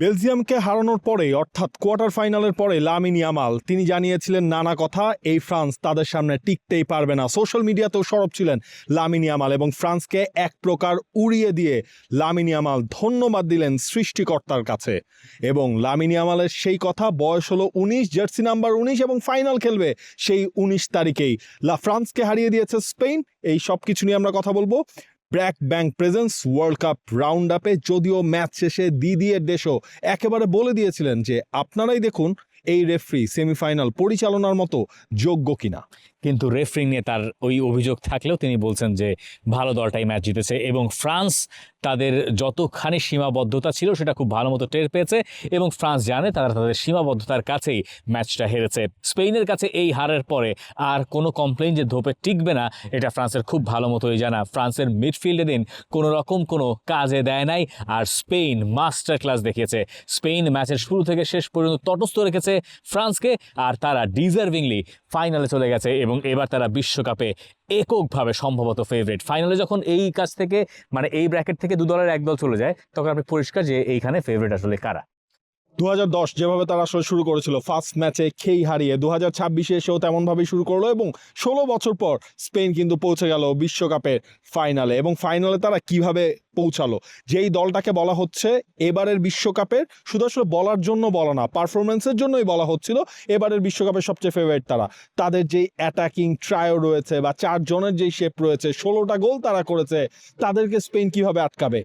বেলজিয়ামকে হারানোর পরে অর্থাৎ কোয়ার্টার ফাইনালের পরে লামিন ইয়ামাল তিনি জানিয়েছিলেন নানা কথা, এই ফ্রান্স তাদের সামনে টিকতেই পারবে না। সোশ্যাল মিডিয়াতেও সরব ছিলেন লামিন ইয়ামাল এবং ফ্রান্সকে এক প্রকার উড়িয়ে দিয়ে লামিন ইয়ামাল ধন্যবাদ দিলেন সৃষ্টিকর্তার কাছে। এবং লামিন ইয়ামালের সেই কথা, বয়স হলো 19, জার্সি নাম্বার 19 এবং ফাইনাল খেলবে সেই 19 তারিখেই। ফ্রান্সকে হারিয়ে দিয়েছে স্পেন। এই সব কিছু নিয়ে আমরা কথা বলবো। BRAC bank presence world cup round আপে যদিও ম্যাচ শেষে দিদিয়ের দেশও একেবারে বলে দিয়েছিলেন যে আপনারাই দেখুন এই রেফারি সেমিফাইনাল পরিচালনার মতো যোগ্য কিনা। কিন্তু রেফারিং নিয়ে তার ওই অভিযোগ থাকলেও তিনি বলছেন যে ভালো দলটাই ম্যাচ জিতেছে এবং ফ্রান্স তাদের যতখানি সীমাবদ্ধতা ছিল সেটা খুব ভালো মতো টের পেয়েছে এবং ফ্রান্স জানে তারা তাদের সীমাবদ্ধতার কাছেই ম্যাচটা হেরেছে। স্পেনের কাছে এই হারের পরে আর কোনো কমপ্লেইন যে ধোপে টিকবে না এটা ফ্রান্সের খুব ভালো মতোই জানা। ফ্রান্সের মিডফিল্ডে দিন কোনো রকম কোনো কাজে দেয় নাই, আর স্পেন মাস্টার ক্লাস দেখিয়েছে। স্পেন ম্যাচের শুরু থেকে শেষ পর্যন্ত তটস্থ রেখেছে ফ্রান্সকে, আর তারা ডিজার্ভিংলি ফাইনালে চলে গেছে এবং এবার তারা বিশ্বকাপে এককভাবে সম্ভবত ফেভারিট। ফাইনালে যখন এই কাছ থেকে মানে এই ব্র্যাকেট থেকে দু দলের এক দল চলে যায় তখন আপনি পরিষ্কার যে এইখানে ফেভারিট আসলে কারা। 2010 যেভাবে তারা আসলে শুরু করেছিল ফার্স্ট ম্যাচে খেই হারিয়ে, 2026 এসেও তেমনভাবেই শুরু করলো এবং 16 বছর পর স্পেন কিন্তু পৌঁছে গেল বিশ্বকাপের ফাইনালে। এবং ফাইনালে তারা কিভাবে পৌঁছালো, যেই দলটাকে বলা হচ্ছে এবারের বিশ্বকাপের, শুধু আসলে বলার জন্য বলা না, পারফরমেন্সের জন্যই বলা হচ্ছিল এবারের বিশ্বকাপের সবচেয়ে ফেভারিট তারা। তাদের যেই অ্যাটাকিং ট্রায়ো রয়েছে বা 4 জনের যেই শেপ রয়েছে, 16টা গোল তারা করেছে, তাদেরকে স্পেন কিভাবে আটকাবে?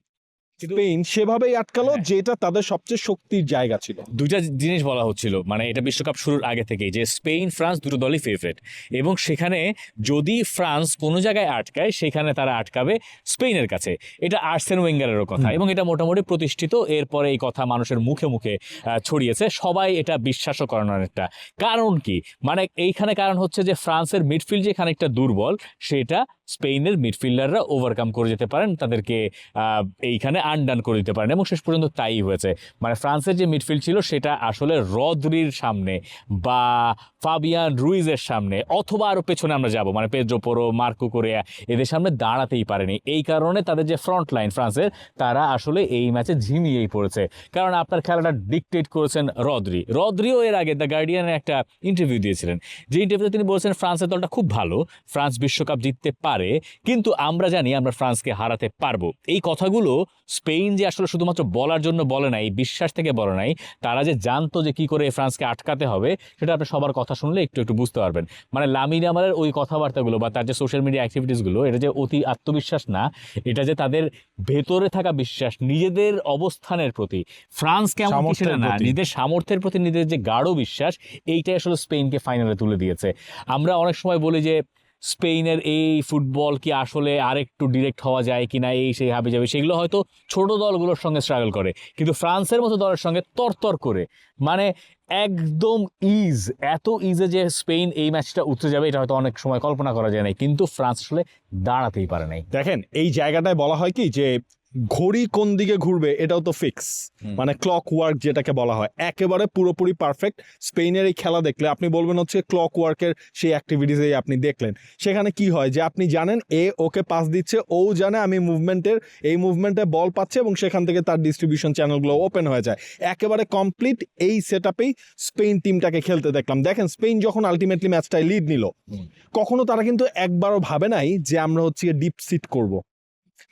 স্পেন সেভাবেই আটকালো যেটা তাদের সবচেয়ে শক্তির জায়গা ছিল। দুইটা জিনিস বলা হচ্ছিল মানে এটা বিশ্বকাপ শুরুর আগে থেকেই যে স্পেন ফ্রান্স দুটো দলই ফেভারিট এবং সেখানে যদি ফ্রান্স কোনো জায়গায় আটকায় সেখানে তারা আটকাবে স্পেনের কাছে। এটা আর্সেন ওয়েঙ্গারেরও কথা এবং এটা মোটামুটি প্রতিষ্ঠিত। এরপরে এই কথা মানুষের মুখে মুখে ছড়িয়েছে, সবাই এটা বিশ্বাসও করেন অনেকটা। কারণ কি, মানে এইখানে কারণ হচ্ছে যে ফ্রান্সের মিডফিল্ড যে খানিকটা দুর্বল সেটা স্পেনের মিডফিল্ডাররা ওভারকাম করে যেতে পারেন, তাদেরকে এইখানে আনডান করে দিতে পারেন এবং শেষ পর্যন্ত তাই হয়েছে। মানে ফ্রান্সের যে মিডফিল্ড ছিল সেটা আসলে রদ্রির সামনে বা ফাবিয়ান রুইজের সামনে অথবা আরও পেছনে আমরা যাব মানে পেদ্রো পোরো, মার্কো কোরেয়া, এদের সামনে দাঁড়াতেই পারেনি। এই কারণে তাদের যে ফ্রন্ট লাইন ফ্রান্সের তারা আসলে এই ম্যাচে ঝিমিয়েই পড়েছে। কারণ আপনার খেলাটা ডিকটেট করেছেন রদ্রিও এর আগে দ্য গার্ডিয়ানের একটা ইন্টারভিউ দিয়েছিলেন, যে ইন্টারভিউতে তিনি বলছেন ফ্রান্সের দলটা খুব ভালো, ফ্রান্স বিশ্বকাপ জিততে পারে, কিন্তু আমরা জানি আমরা ফ্রান্সকে হারাতে পারবো। এই কথাগুলো স্পেন যে আসলে শুধুমাত্র বলার জন্য বলে নাই, বিশ্বাস থেকে বলে নাই, তারা যে জানতো যে কি করে ফ্রান্সকে আটকাতে হবে সেটা আপনি সবার কথা শুনলে একটু একটু বুঝতে পারবেন। মানে লামিন ইয়ামালের ওই কথাবার্তাগুলো বা তার যে সোশ্যাল মিডিয়া অ্যাক্টিভিটিসগুলো, এটা যে অতি আত্মবিশ্বাস না, এটা যে তাদের ভেতরে থাকা বিশ্বাস নিজেদের অবস্থানের প্রতি, ফ্রান্স কেমন সেটা না, নিজের সামর্থ্যের প্রতি নিজেদের যে গাঢ় বিশ্বাস, এইটাই আসলে স্পেনকে ফাইনালে তুলে দিয়েছে। আমরা অনেক সময় বলি যে স্পেনের এই ফুটবল কি আসলে আরেকটু ডিরেক্ট হওয়া যায় কিনা, এই সেই হাবি যাবে, সেগুলো হয়তো ছোট দলগুলোর সঙ্গে স্ট্রাগল করে, কিন্তু ফ্রান্সের মতো দলের সঙ্গে তরতর করে মানে একদম এত ইজে যে স্পেন এই ম্যাচটা উঠতে যাবে এটা হয়তো অনেক সময় কল্পনা করা যায় নাই, কিন্তু ফ্রান্স আসলে দাঁড়াতেই পারে নাই। দেখেন এই জায়গাটায় বলা হয় কি যে ঘড়ি কোন দিকে ঘুরবে এটাও তো ফিক্স, মানে ক্লক ওয়ার্ক যেটাকে বলা হয়, একেবারে পুরোপুরি পারফেক্ট। স্পেনের এই খেলা দেখলে আপনি বলবেন হচ্ছে ক্লক ওয়ার্কের সেই অ্যাক্টিভিটিসেই আপনি দেখলেন। সেখানে কি হয় যে আপনি জানেন এ ওকে পাস দিচ্ছে, ও জানে আমি এই মুভমেন্টে বল পাচ্ছে এবং সেখান থেকে তার ডিস্ট্রিবিউশন চ্যানেলগুলো ওপেন হয়ে যায়। একেবারে কমপ্লিট এই সেট আপেই স্পেন টিমটাকে খেলতে দেখলাম। দেখেন স্পেন যখন আলটিমেটলি ম্যাচটায় লিড নিল, কখনো তারা কিন্তু একবারও ভাবে নাই যে আমরা হচ্ছে ডিপ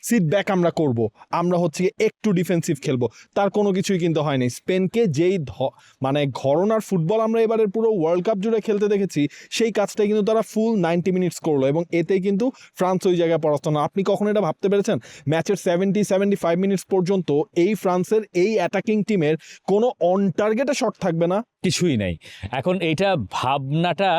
সিট ব্যাক আমরা করব, আমরা হচ্ছে একটু ডিফেন্সিভ খেলবো, তার কোনো কিছুই কিন্তু হয়নি। স্পেনকে যেই মানে ঘরনার ফুটবল আমরা এবারের পুরো ওয়ার্ল্ড কাপ জুড়ে খেলতে দেখেছি, সেই কাজটাই কিন্তু তারা ফুল 90 মিনিটস করলো এবং এতেই কিন্তু ফ্রান্স ওই জায়গায় পরাস্ত না। আপনি কখন এটা ভাবতে পেরেছেন ম্যাচের 70-75 মিনিটস পর্যন্ত এই ফ্রান্সের এই অ্যাটাকিং টিমের কোনো অন টার্গেটে শট থাকবে না? কিছুই নাই। এখন এইটা ভাবনাটা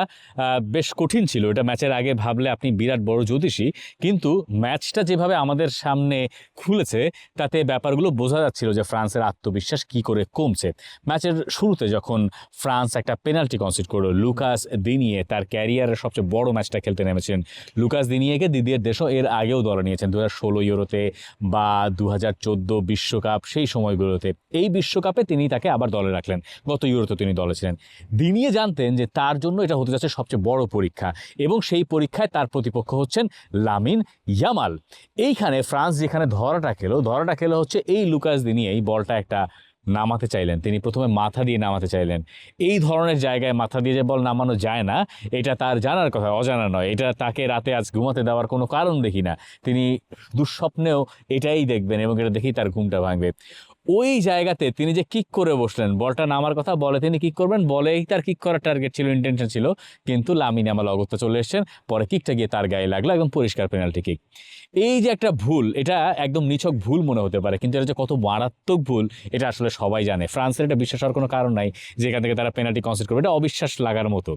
বেশ কঠিন ছিল, এটা ম্যাচের আগে ভাবলে আপনি বিরাট বড় জ্যোতিষী, কিন্তু ম্যাচটা যেভাবে আমাদের সামনে খুলেছে তাতে ব্যাপারগুলো বোঝা যাচ্ছিল যে ফ্রান্সের আত্মবিশ্বাস কি করে কমছে। ম্যাচের শুরুতে যখন ফ্রান্স একটা পেনাল্টি কনসিড করলো, লুকাস দিনিয়ে তার ক্যারিয়ারের সবচেয়ে বড় ম্যাচটা খেলতে নেমেছিলেন। লুকাস দিনিয়েকে দিদিয়ের দেশও এর আগেও দলে নিয়েছেন 2016 ইউরোতে বা 2014 বিশ্বকাপ, সেই সময়গুলোতে। এই বিশ্বকাপে তিনি তাকে আবার দলে রাখলেন, গত ইউরোতে তিনি দলে ছিলেন। দিনিয়ে জানতেন যে তার জন্য এটা হতে যাচ্ছে সবচেয়ে বড় পরীক্ষা এবং সেই পরীক্ষায় তার প্রতিপক্ষ হচ্ছেন লামিন ইয়ামাল। এইখানে ফ্রান্স যেখানে ধরাটা খেলো হচ্ছে এই লুকাস দিনিয়ে এই বলটা একটা নামাতে চাইলেন, তিনি প্রথমে মাথা দিয়ে নামাতে চাইলেন। এই ধরনের জায়গায় মাথা দিয়ে যে বল নামানো যায় না, এটা তার জানার কথা, অজানা নয়। এটা তাকে রাতে আজ ঘুমাতে দেওয়ার কোনো কারণ দেখি না। তিনি দুঃস্বপ্নেও এটাই দেখবেন এবং এটা দেখেই তার ঘুমটা ভাঙবে। ওই জায়গাতে তিনি যে কিক করে বসলেন, বলটা নামার কথা, বলে তিনি কিক করবেন, বলেই তার কিক করার টার্গেট ছিল, ইন্টেনশন ছিল, কিন্তু লামিন ইয়ামাল অগত্যা চলে এসেছেন, পরে কিকটা গিয়ে তার গায়ে লাগলো, একদম পরিষ্কার পেনাল্টি কিক। এই যে একটা ভুল, এটা একদম নিছক ভুল মনে হতে পারে, কিন্তু এটা যে কত মারাত্মক ভুল এটা আসলে সবাই জানে। ফ্রান্সের এটা বিশ্বাস হওয়ার কোনো কারণ নাই যে এখান থেকে তারা পেনাল্টি কনসিড করবে, এটা অবিশ্বাস লাগার মতো।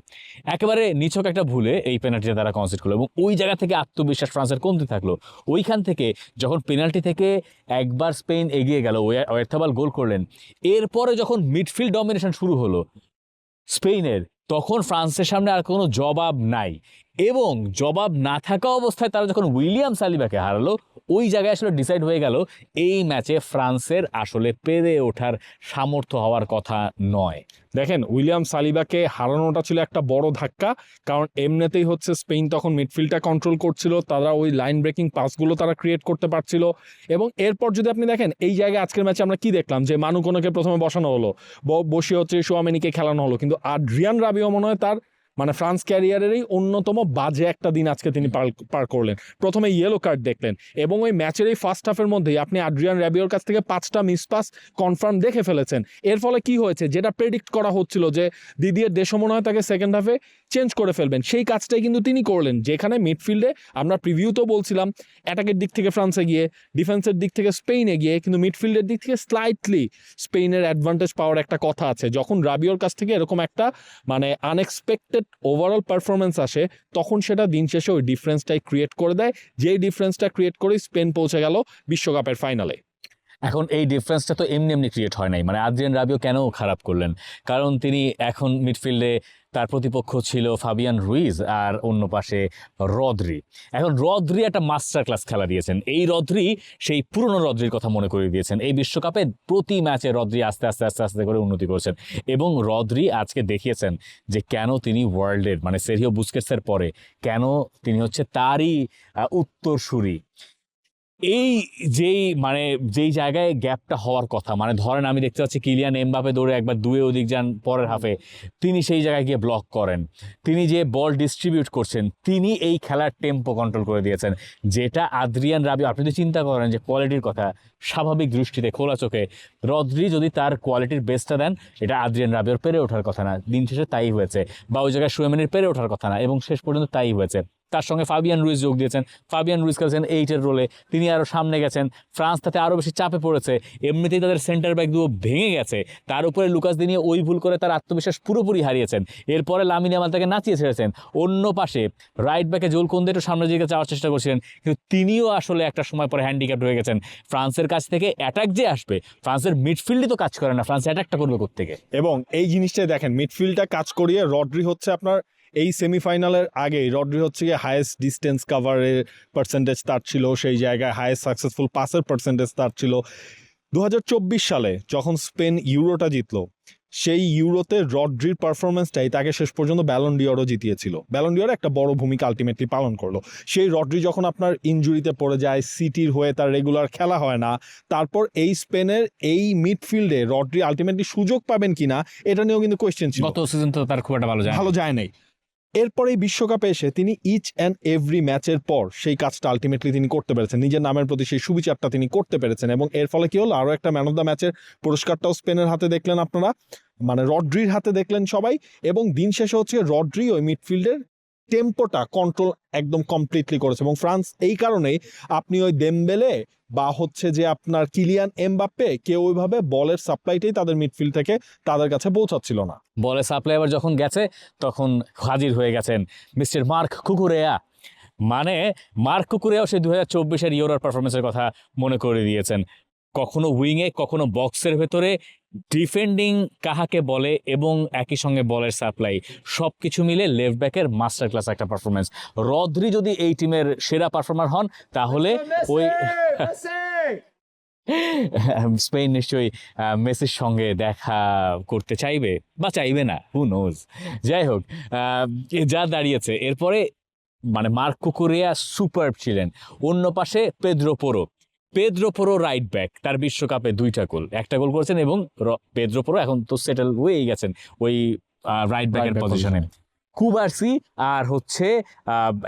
একেবারে নিছক একটা ভুলে এই পেনাল্টিটা তারা কনসিড করলো এবং ওই জায়গা থেকে আত্মবিশ্বাস ফ্রান্সের কমতে থাকলো। ওইখান থেকে যখন পেনাল্টি থেকে একবার স্পেন এগিয়ে গেল, ওয়ারথাবাল গোল করলেন, এরপরে যখন মিডফিল্ড ডমিনেশন শুরু হলো স্পেনের, তখন ফ্রান্সের সামনে আর কোনো জবাব নাই। এবং জবাব না থাকা অবস্থায় তারা যখন উইলিয়াম সালিবাকে হারালো, ওই জায়গায় আসলে ডিসাইড হয়ে গেল এই ম্যাচে ফ্রান্সের আসলে পেরে ওঠার সামর্থ্য হওয়ার কথা নয়। দেখেন, উইলিয়াম সালিবাকে হারানোটা ছিল একটা বড় ধাক্কা, কারণ এমনিতেই হচ্ছে স্পেন তখন মিডফিল্ডটা কন্ট্রোল করছিল, তারা ওই লাইন ব্রেকিং পাসগুলো তারা ক্রিয়েট করতে পারছিল। এবং এরপর যদি আপনি দেখেন এই জায়গায় আজকের ম্যাচে আমরা কি দেখলাম, যে মানু কোনোকে প্রথমে বসানো হলো, বসিয়ে হচ্ছে শোয়ামেনিকে খেলানো হলো, কিন্তু আদ্রিয়ান রাবিও মনে হয় তার মানে ফ্রান্স ক্যারিয়ারেরই অন্যতম বাজে একটা দিন আজকে তিনি পার করলেন। প্রথমে ইয়েলো কার্ড দেখলেন এবং ওই ম্যাচের এই ফার্স্ট হাফের মধ্যেই আপনি আদ্রিয়ান রাবিওর কাছ থেকে 5টা মিস পাস কনফার্ম দেখে ফেলেছেন। এর ফলে কি হয়েছে, যেটা প্রেডিক্ট করা হচ্ছিল যে দিদিয়ের দেশও মনে হয় তাকে সেকেন্ড হাফে চেঞ্জ করে ফেলবেন, সেই কাজটাই কিন্তু তিনি করলেন। যেখানে মিডফিল্ডে আমরা প্রিভিউতেও বলছিলাম অ্যাটাকের দিক থেকে ফ্রান্সে গিয়ে, ডিফেন্সের দিক থেকে স্পেনে গিয়ে, কিন্তু মিডফিল্ডের দিক থেকে স্লাইটলি স্পেনের অ্যাডভান্টেজ পাওয়ার একটা কথা আছে। যখন রাবিওর কাছ থেকে এরকম একটা মানে আনএক্সপেক্টেড ওভারঅল পারফরমেন্স আসে, তখন সেটা দিন শেষে ওই ডিফারেন্সটাই ক্রিয়েট করে দেয়, যেই ডিফারেন্সটা ক্রিয়েট করে স্পেন পৌঁছে গেল বিশ্বকাপের ফাইনালে। এখন এই ডিফারেন্সটা তো এমনি এমনি ক্রিয়েট হয় নাই। মানে আদ্রিয়ান রাবিও কেন খারাপ করলেন, কারণ তিনি এখন মিডফিল্ডে তার প্রতিপক্ষ ছিল ফাবিয়ান রুইজ আর অন্য পাশে রদ্রি। এখন রদ্রি একটা মাস্টার ক্লাস খেলা দিয়েছেন। এই রদ্রি সেই পুরনো রদ্রির কথা মনে করিয়ে দিয়েছেন। এই বিশ্বকাপে প্রতি ম্যাচে রদ্রি আস্তে আস্তে আস্তে আস্তে করে উন্নতি করছেন এবং রদ্রি আজকে দেখিয়েছেন যে কেন তিনি ওয়ার্ল্ডের মানে সেরিও বুস্কেটসের পরে কেন তিনি হচ্ছে তারই উত্তরসূরি। এই যেই জায়গায় গ্যাপটা হওয়ার কথা, মানে ধরেন আমি দেখতে পাচ্ছি কিলিয়ান এমবাপে দৌড়ে একবার দুয়ে ওদিক যান পরের হাফে, তিনি সেই জায়গায় গিয়ে ব্লক করেন, তিনি যে বল ডিস্ট্রিবিউট করছেন, তিনি এই খেলার টেম্পো কন্ট্রোল করে দিয়েছেন, যেটা আদ্রিয়ান রাবিও, আপনি যদি চিন্তা করেন যে কোয়ালিটির কথা, স্বাভাবিক দৃষ্টিতে খোলা চোখে রদ্রি যদি তার কোয়ালিটির বেস্টটা দেন, এটা আদ্রিয়ান রাবিওর পেরে ওঠার কথা না, দিন শেষে তাই হয়েছে, বা ওই জায়গায় শোয়েমেনির পেরে ওঠার কথা না, এবং শেষ পর্যন্ত তাই হয়েছে। তার সঙ্গে ফাবিয়ান রুইজ যোগ দিয়েছেন, ফাবিয়ান রুইজ খেলছেন 8-এর রোলে, তিনি আরও সামনে গেছেন, ফ্রান্স তাতে আরও বেশি চাপে পড়েছে, এমনিতেই তাদের সেন্টার ব্যাক দুটো ভেঙে গেছে, তার উপরে লুকাস দিনিয়ে ওই ভুল করে তার আত্মবিশ্বাস পুরোপুরি হারিয়েছেন। এরপরে লামিন ইয়ামাল তাকে নাচিয়ে ছেড়েছেন। অন্য পাশে রাইট ব্যাকে জোল কোন্দে একটু সামনের দিকে যাওয়ার চেষ্টা করছিলেন, কিন্তু তিনিও আসলে একটা সময় পরে হ্যান্ডিক্যাপ্ট হয়ে গেছেন। ফ্রান্সের কাছ থেকে অ্যাটাক যে আসবে, ফ্রান্সের মিডফিল্ডই তো কাজ করে না, ফ্রান্স অ্যাটাকটা করবে কোত্থেকে? এবং এই জিনিসটাই দেখেন, মিডফিল্ডটা কাজ করিয়ে রদ্রি হচ্ছে আপনার এই সেমিফাইনালের আগেই রদ্রি হচ্ছে গিয়ে হায়েস্ট ডিস্টেন্স কাভারের পার্সেন্টেজ তার ছিল, সেই জায়গায় হায়েস্ট সাকসেসফুল পাসের পার্সেন্টেজ তার ছিল। 2024 সালে যখন স্পেন ইউরোটা জিতলো, সেই ইউরোতে রদ্রির পারফরমেন্সটাই তাকে শেষ পর্যন্ত ব্যালন ডিওরও জিতিয়েছিল। ব্যালন ডিওর একটা বড় ভূমিকা আলটিমেটলি পালন করলো। সেই রদ্রি যখন আপনার ইনজুরিতে পড়ে যায়, সিটির হয়ে তার রেগুলার খেলা হয় না, তারপর এই স্পেনের এই মিডফিল্ডে রদ্রি আলটিমেটলি সুযোগ পাবেন কিনা এটা নিয়েও কিন্তু কোয়েশ্চেন ছিল। গত সিজন তো তার খুব একটা ভালো যায় নাই। এরপরে এই বিশ্বকাপে এসে তিনি ইচ অ্যান্ড এভরি ম্যাচের পর সেই কাজটা আলটিমেটলি তিনি করতে পেরেছেন, নিজের নামের প্রতি সেই সুবিচারটা তিনি করতে পেরেছেন, এবং এর ফলে কি হলো, আরও একটা ম্যান অফ দ্য ম্যাচের পুরস্কারটাও স্পেনের হাতে দেখলেন আপনারা, মানে রদ্রির হাতে দেখলেন সবাই। এবং দিন শেষে হচ্ছে রদ্রি ওই মিডফিল্ডের টেম্পোটা কন্ট্রোল একদম কমপ্লিটলি করেছে, এবং ফ্রান্স এই কারণেই আপনি ওই দেমবেলে বা হচ্ছে যে আপনার কিলিয়ান এমবাপ্পে কেউ ওইভাবে বলের সাপ্লাইটাই তাদের মিডফিল্ড থেকে তাদের কাছে পৌঁছাচ্ছিল না। বলে সাপ্লাই আবার যখন গেছে তখন হাজির হয়ে গেছেন মিস্টার মার্ক কুকুরেয়া। মানে মার্ক কুকুরেয়াও সেই 2024-এর ইউরোর পারফরমেন্সের কথা মনে করে দিয়েছেন। কখনো উইংয়ে, কখনো বক্সের ভেতরে ডিফেন্ডিং কাহাকে বলে এবং একই সঙ্গে বলের সাপ্লাই, সব কিছু মিলে লেফট ব্যাকের মাস্টার ক্লাস একটা পারফরমেন্স। রদ্রি যদি এই টিমের সেরা পারফর্মার হন, তাহলে ওই স্পেন নিশ্চয়ই মেসির সঙ্গে দেখা করতে চাইবে বা চাইবে না, হু নোজ। যাই হোক, যা দাঁড়িয়েছে এরপরে, মানে মার্ক কুকুরেয়া সুপারব ছিলেন। অন্য পাশে পেদ্রো পোরো, পেদ্রো পোরো রাইট ব্যাক, তার বিশ্বকাপে 2টা গোল, একটা গোল করেছেন এবং পেদ্রো পোরো এখন তো সেটেল হয়েই গেছেন ওই রাইট ব্যাকের back পজিশনে। কুবার্সি আর হচ্ছে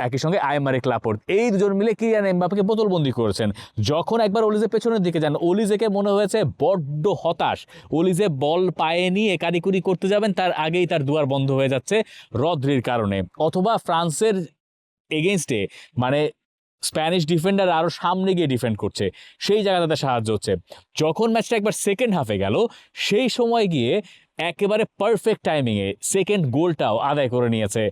একই সঙ্গে আইমারিক লাপোর্ট, এই দুজন মিলে কিলিয়ান এমবাপ্পেকে বোতলবন্দি করেছেন। যখন একবার অলিজে পেছনের দিকে যান, অলিজেকে মনে হয়েছে বড্ড হতাশ, অলিজে বল পায়ে নিয়ে কারিকুরি করতে যাবেন, তার আগেই তার দুয়ার বন্ধ হয়ে যাচ্ছে রদ্রির কারণে, অথবা ফ্রান্সের এগেনস্টে মানে স্প্যানিশ ডিফেন্ডার আরও সামনে গিয়ে ডিফেন্ড করছে, সেই জায়গায় তাদের সাহায্য হচ্ছে। যখন ম্যাচটা একবার সেকেন্ড হাফে গেল, সেই সময় গিয়ে একেবারে পারফেক্ট টাইমিংয়ে সেকেন্ড গোলটাও আদায় করে নিয়েছে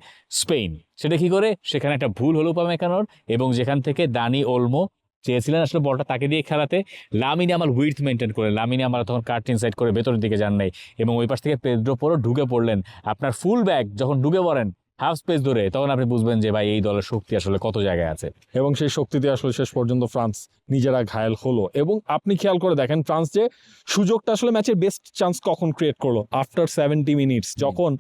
স্পেন। সেটা কি করে? সেখানে একটা ভুল হলো উপামেকানোর, এবং যেখান থেকে দানি ওলমো চেয়েছিলেন আসলে বলটা তাকে দিয়ে খেলাতে, লামিন ইয়ামাল উইডথ মেনটেন করে, লামিন ইয়ামাল তখন কাট ইনসাইড করে ভেতরের দিকে যান নাই, এবং ওই পাশ থেকে পেদ্রো পোরো ঢুকে পড়লেন। আপনার ফুল ব্যাক যখন ঢুকে পড়েন হাফ স্পেস ধরে, তখন আপনি বুঝবেন যে ভাই এই দলের শক্তি আসলে কত জায়গায় আছে। এবং সেই শক্তিতে আসলে শেষ পর্যন্ত ফ্রান্স নিজেরা ঘায়েল হলো। এবং আপনি খেয়াল করে দেখেন ফ্রান্স যে সুযোগটা আসলে ম্যাচের বেস্ট চান্স কখন ক্রিয়েট করলো, আফটার 70 মিনিটস, যখন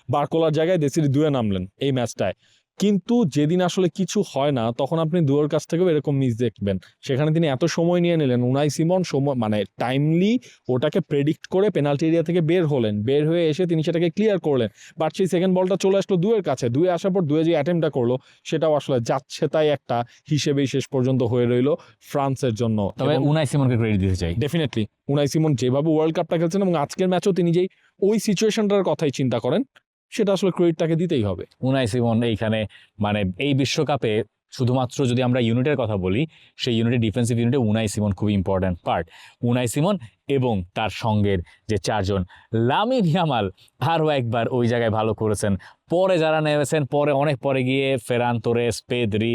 বারকোলার জায়গায় দেশির দুয়ে নামলেন এই ম্যাচটায়। কিন্তু যেদিন আসলে কিছু হয় না, তখন আপনি দুয়ের কাছ থেকেও এরকম মিস দেখবেন। সেখানে তিনি এত সময় নিয়ে নিলেন, উনাই সিমন সময় মানে টাইমলি ওটাকে প্রেডিক্ট করে পেনাল্টি এরিয়া থেকে বের হলেন, বের হয়ে এসে তিনি সেটাকে ক্লিয়ার করলেন। বাট সেই সেকেন্ড বলটা চলে আসলো দুয়ের কাছে, দুয়ে আসার পর দুয়ে যে অ্যাটেম্পটা করলো সেটাও আসলে যাচ্ছে তাই একটা হিসেবেই শেষ পর্যন্ত হয়ে রইলো ফ্রান্সের জন্য। তবে উনাই সিমনকে ক্রেডিট দিতে চাই। ডেফিনেটলি উনাই সিমন যেভাবে ওয়ার্ল্ড কাপটা খেলছেন, এবং আজকের ম্যাচও তিনি যেই ওই সিচুয়েশনটার কথাই চিন্তা করেন, সেটা আসলে ক্রেডিট তাকে দিতেই হবে। উনাই সিমন এইখানে মানে এই বিশ্বকাপে শুধুমাত্র যদি আমরা ইউনিটের কথা বলি, সেই ইউনিটের ডিফেন্সিভ ইউনিটে উনাই সিমন খুবই ইম্পর্ট্যান্ট পার্ট। উনাই সিমন এবং তার সঙ্গের যে 4 জন, লামিন ইয়ামাল আরও একবার ওই জায়গায় ভালো করেছেন। পরে যারা নেমেছেন, পরে অনেক পরে গিয়ে ফেরান তোরেস, পেদ্রি,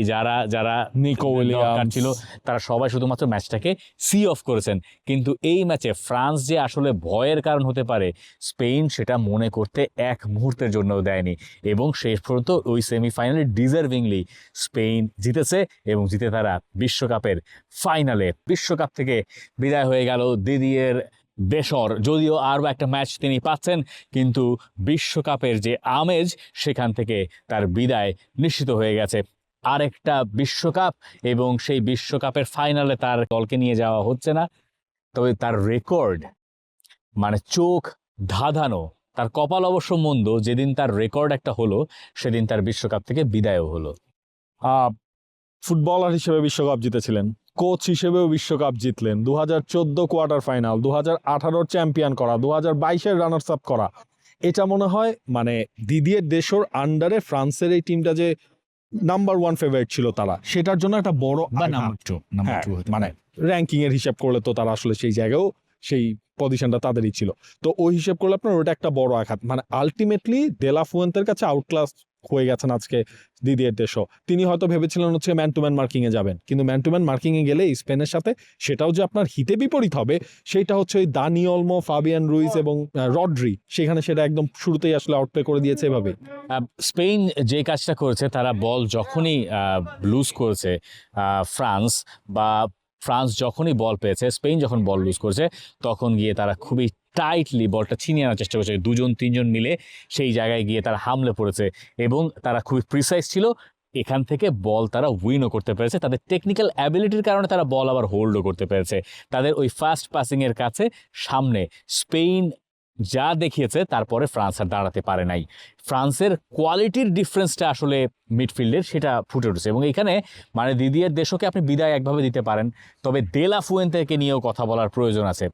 যারা নিকো উইলিয়ামস ছিল, তারা সবাই শুধুমাত্র ম্যাচটাকে সি অফ করেছেন। কিন্তু এই ম্যাচে ফ্রান্স যে আসলে ভয়ের কারণ হতে পারে, স্পেন সেটা মনে করতে এক মুহূর্তের জন্যও দেয়নি, এবং শেষ পর্যন্ত ওই সেমিফাইনালে ডিজার্ভিংলি স্পেন জিতেছে, এবং জিতে তারা বিশ্বকাপের ফাইনালে বিশ্বকাপ থেকে বিদায় হয়ে গেল দিদিয়ের দেশর। যদিও আরও একটা ম্যাচ তিনি পাচ্ছেন, কিন্তু বিশ্বকাপের যে আমেজ সেখান থেকে তার বিদায় নিশ্চিত হয়ে গেছে। আরেকটা বিশ্বকাপ, এবং সেই বিশ্বকাপের ফাইনালে তার দলকে নিয়ে যাওয়া হচ্ছে না, তবে তার রেকর্ড মানে চোখ ধাঁধানো। তার কপাল অবশ্য মন্দ, যেদিন তার রেকর্ড একটা হলো সেদিন তার বিশ্বকাপ থেকে বিদায়ও হলো। ফুটবলার হিসেবে বিশ্বকাপ জিতেছিলেন, কোচ হিসেবেও বিশ্বকাপ জিতলেন, 2014 কোয়ার্টার ফাইনাল, 2018 চ্যাম্পিয়ন করা, 2022 রানার্স আপ করা। এটা মনে হয় মানে দিদিয়ের দেশর আন্ডারে ফ্রান্সের এই টিমটা যে নাম্বার 1 ফেভারিট ছিল তারা, সেটার জন্য একটা বড় মানে র্যাঙ্কিং এর হিসাব করলে তো তারা আসলে সেই জায়গায়ও সেই পজিশনটা তাদেরই ছিল। তো ওই হিসাব করলে আপনার ওটা একটা বড় আঘাত। মানে আলটিমেটলি দেলা ফুয়েন্তের কাছে আউটক্লাস হয়ে গেছেন আজকে দিদিয়ের দেশও। তিনি হয়তো ভেবেছিলেন হচ্ছে ম্যান টু ম্যান মার্কিং এ যাবেন, কিন্তু ম্যান টু ম্যান মার্কিং এ গেলে স্পেনের সাথে সেটাও যে আপনার হিতে বিপরীত হবে, সেটা হচ্ছে ওই দানি ওলমো, ফাবিয়ান রুইস এবং রড্রি, সেখানে সেটা একদম শুরুতেই আসলে আউটপ্লে করে দিয়েছে এভাবে। স্পেন যে কাজটা করেছে, তারা বল যখনই লুজ করেছে ফ্রান্স যখনই বল পেয়েছে, স্পেন যখন বল লুজ করেছে, তখন গিয়ে তারা খুবই টাইটলি বলটা ছিনিয়ে আনার চেষ্টা করেছে। 2-3 মিলে সেই জায়গায় গিয়ে তারা হামলে পড়েছে, এবং তারা খুবই প্রিসাইজ ছিল। এখান থেকে বল তারা উইনও করতে পেরেছে, তাদের টেকনিক্যাল অ্যাবিলিটির কারণে তারা বল আবার হোল্ডও করতে পেরেছে। তাদের ওই ফাস্ট পাসিংয়ের কাছে সামনে স্পেন যা দেখিয়েছে, তারপরে ফ্রান্স আর দাঁড়াতে পারে নাই। ফ্রান্সের কোয়ালিটির ডিফারেন্সটা আসলে মিডফিল্ডের সেটা ফুটে উঠেছে, এবং এখানে মানে দিদিয়ের দেশকে আপনি বিদায় একভাবে দিতে পারেন, তবে দেলা ফুয়েন্তেকে নিয়েও কথা বলার প্রয়োজন আছে।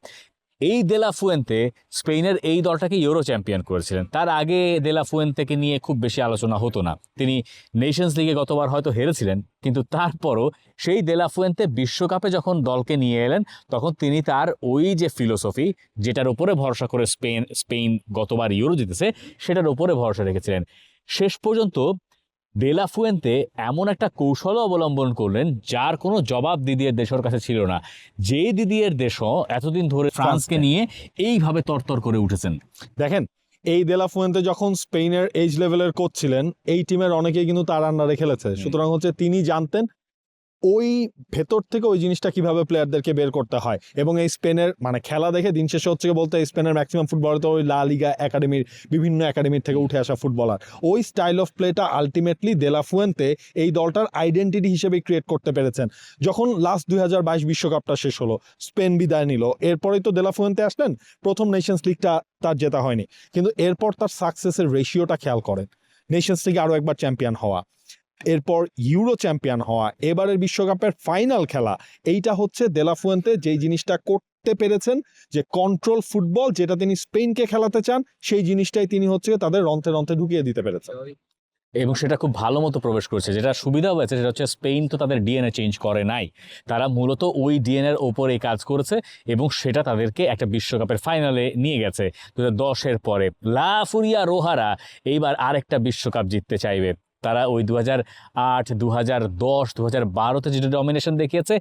এই দেলা ফুয়েন্তে স্পেনের এই দলটাকে ইউরো চ্যাম্পিয়ন করেছিলেন। তার আগে দেলা ফুয়েন্তেকে নিয়ে খুব বেশি আলোচনা হতো না। তিনি নেশনস লিগে গতবার হয়তো হেরেছিলেন, কিন্তু তারপরও সেই দেলা ফুয়েন্তে বিশ্বকাপে যখন দলকে নিয়ে এলেন, তখন তিনি তার ওই যে ফিলোসফি, যেটার উপরে ভরসা করে স্পেন গতবার ইউরো জিতেছে, সেটার উপরে ভরসা রেখেছিলেন। শেষ পর্যন্ত দেলা ফুয়েন্তে এমন একটা কৌশল অবলম্বন করলেন যার কোনো জবাব দিদিয়ের দেশের কাছে ছিল না। যে দিদিয়ের দেশও এতদিন ধরে ফ্রান্সকে নিয়ে এইভাবে তরতর করে উঠেছেন। দেখেন, এই দেলা ফুয়েন্তে যখন স্পেনের এজ লেভেলের কোচ ছিলেন, এই টিমের অনেকেই কিন্তু তার আন্ডারে খেলেছে। সুতরাং হচ্ছে তিনি জানতেন ওই ভেতর থেকে ওই জিনিসটা কিভাবে প্লেয়ারদেরকে বের করতে হয়। এবং এই স্পেনের মানে খেলা দেখে দিন শেষে হচ্ছে বলতে স্পেনের ম্যাক্সিমাম ফুটবলার তো ওই লা লিগা একাডেমির বিভিন্ন একাডেমির থেকে উঠে আসা ফুটবলার। ওই স্টাইল অফ প্লেটা আলটিমেটলি দে লা ফুয়েন্তে এই দলটার আইডেন্টিটি হিসেবে ক্রিয়েট করতে পেরেছেন। যখন লাস্ট 2022 বিশ্বকাপটা শেষ হলো, স্পেন বিদায় নিল, এরপরেই তো দে লা ফুয়েন্তে আসলেন, প্রথম নেশনস লিগটা তার জেতা হয়নি, কিন্তু এরপর তার সাকসেসের রেশিওটা খেয়াল করেন। নেশনস লিগে আরও একবার চ্যাম্পিয়ন হওয়া, এরপর ইউরো চ্যাম্পিয়ন হওয়া, এবারের বিশ্বকাপের ফাইনাল খেলা, এইটা হচ্ছে দে লা ফুয়েন্তে যেই জিনিসটা করতে পেরেছেন, যে কন্ট্রোল ফুটবল যেটা তিনি স্পেনকে খেলাতে চান, সেই জিনিসটাই তিনি হচ্ছে তাদের রন্থে রন্থে ঢুকিয়ে দিতে পেরেছেন। এবং সেটা খুব ভালো মতো প্রবেশ করেছে। যেটা সুবিধা হয়েছে সেটা হচ্ছে স্পেন তো তাদের ডিএনএ চেঞ্জ করে নাই, তারা মূলত ওই ডিএনএর ওপরে কাজ করেছে এবং সেটা তাদেরকে একটা বিশ্বকাপের ফাইনালে নিয়ে গেছে 2010-এর পরে। লা ফুরিয়া রোহারা এইবার আরেকটা বিশ্বকাপ জিততে চাইবে। তারা ওই 2008, 2010, 2012-তে যেটা ডমিনেশন দেখিয়েছে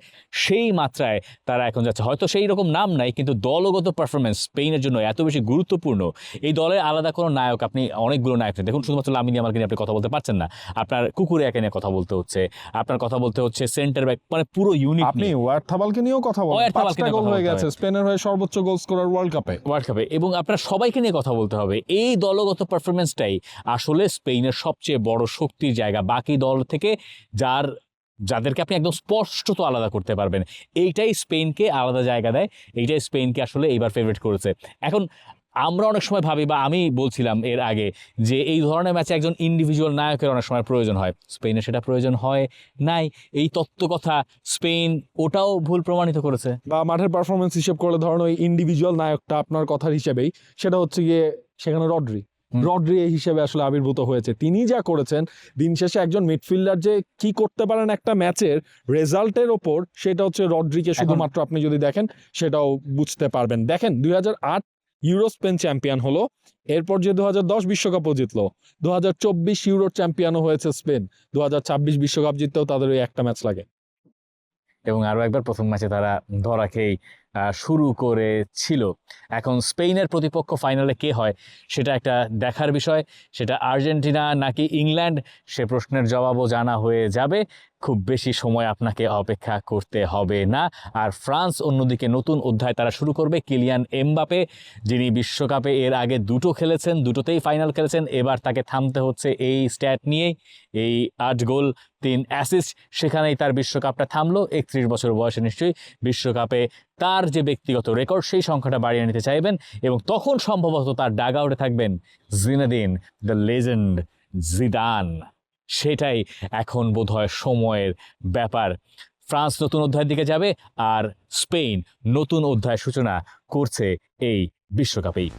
সেই মাত্রায় তারা এখন যাচ্ছে। হয়তো সেই রকম নাম নাই, কিন্তু দলগত পারফরমেন্স স্পেনের জন্য এত বেশি গুরুত্বপূর্ণ। এই দলের আলাদা কোনো নায়ক, আপনি অনেকগুলো নায়ক নেই, দেখুন শুধুমাত্র লামিন ইয়ামালকে নিয়ে আপনি কথা বলতে পারছেন না, আপনার কুকুরেয়াকে নিয়ে কথা বলতে হচ্ছে, আপনার কথা বলতে হচ্ছে সেন্টার ব্যাক, মানে পুরো ইউনিট। আপনি ওয়ারথাবালকে নিয়েও কথা বলেন, 5টা গোল হয়ে গেছে, স্পেনের হয়ে সর্বোচ্চ গোল স্কোরার ওয়ার্ল্ড কাপে। এবং আপনার সবাইকে নিয়ে কথা বলতে হবে। এই দলগত পারফরমেন্সটাই আসলে স্পেনের সবচেয়ে বড় শক্তির জায়গা, বাকি দল থেকে যাদেরকে আপনি একদম স্পষ্টত আলাদা করতে পারবেন। এইটাই স্পেনকে আলাদা জায়গা দেয়, এইটাই স্পেনকে আসলে এইবার ফেভারিট করেছে। এখন আমরা অনেক সময় ভাবি, বা আমি বলছিলাম এর আগে, যে এই ধরনের ম্যাচে একজন ইন্ডিভিজুয়াল নায়কের অনেক সময় প্রয়োজন হয়, স্পেনে সেটা প্রয়োজন হয় নাই। এই তত্ত্ব কথা স্পেন ওটাও ভুল প্রমাণিত করেছে। বা মাঠের পারফরমেন্স হিসেব করলে ধরেন ওই ইন্ডিভিজুয়াল নায়কটা আপনার কথার হিসেবেই সেটা হচ্ছে গিয়ে সেখানে রড্রি এই হিসেবে আসলে আবির্ভূত হয়েছে। তিনি যা করেছেন, দিন শেষে একজন মিডফিল্ডার যে কি করতে পারেন একটা ম্যাচের রেজাল্টের ওপর, সেটা হচ্ছে রড্রিকে শুধুমাত্র আপনি যদি দেখেন সেটাও বুঝতে পারবেন। দেখেন 2008 ইউরো স্পেন চ্যাম্পিয়ন হলো, এরপর যে 2010 বিশ্বকাপও জিতলো, 2024 ইউরো চ্যাম্পিয়নও হয়েছে স্পেন, 2026 বিশ্বকাপ জিততেও তাদের ওই একটা ম্যাচ লাগে। এবং আরও একবার প্রথম ম্যাচে তারা ধরা খেয়েই শুরু করেছিল। এখন স্পেনের প্রতিপক্ষ ফাইনালে কে হয় সেটা একটা দেখার বিষয়। সেটা আর্জেন্টিনা নাকি ইংল্যান্ড, সে প্রশ্নের জবাবও জানা হয়ে যাবে। খুব বেশি সময় আপনাকে অপেক্ষা করতে হবে না। আর ফ্রান্স অন্যদিকে নতুন অধ্যায় তারা শুরু করবে। কিলিয়ান এমবাপে, যিনি বিশ্বকাপে এর আগে দুটো খেলেছেন, দুটোতেই ফাইনাল খেলেছেন, এবার তাকে থামতে হচ্ছে এই স্ট্যাট নিয়েই, এই 8 গোল 3 অ্যাসিস্ট, সেখানেই তার বিশ্বকাপটা থামলো। 31 বছর বয়সে নিশ্চয়ই বিশ্বকাপে তার যে ব্যক্তিগত রেকর্ড সেই সংখ্যাটা বাড়িয়ে নিতে চাইবেন, এবং তখন সম্ভবত তার ডাগ আউটে থাকবেন জিনেদিন দ্য লেজেন্ড জিদান। সেটাই এখন বোধহয় সময়ের ব্যাপার। ফ্রান্স নতুন অধ্যায়ের দিকে যাবে, আর স্পেন নতুন অধ্যায় সূচনা করছে এই বিশ্বকাপেই।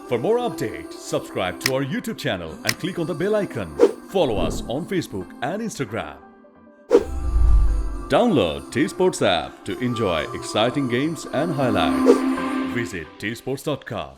For more updates, subscribe to our YouTube channel and click on the bell icon. Follow us on Facebook and Instagram. Download T-Sports app to enjoy exciting games and highlights. Visit tsports.com.